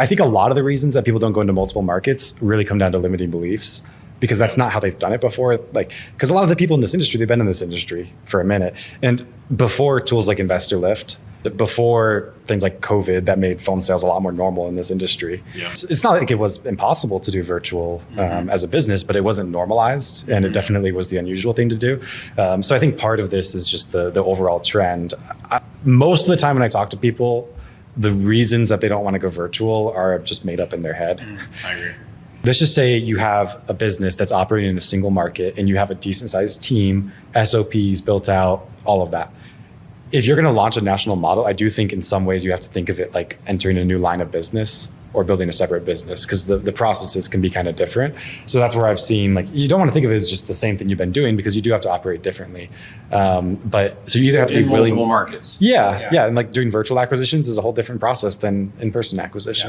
I think a lot of the reasons that people don't go into multiple markets really come down to limiting beliefs, because that's not how they've done it before. Like, because a lot of the people in this industry, they've been in this industry for a minute. And before tools like Investor Lift, before things like COVID that made phone sales a lot more normal in this industry. Yeah. It's not like it was impossible to do virtual as a business, but it wasn't normalized, and it definitely was the unusual thing to do. So I think part of this is just the overall trend. Most of the time when I talk to people, the reasons that they don't want to go virtual are just made up in their head. I agree. Let's just say you have a business that's operating in a single market and you have a decent sized team, SOPs built out, all of that. If you're going to launch a national model, I do think in some ways you have to think of it like entering a new line of business or building a separate business, because the processes can be kind of different. So that's where I've seen, like, you don't want to think of it as just the same thing you've been doing, because you do have to operate differently. But so you either have to be in multiple markets. Yeah. And like doing virtual acquisitions is a whole different process than in-person acquisition.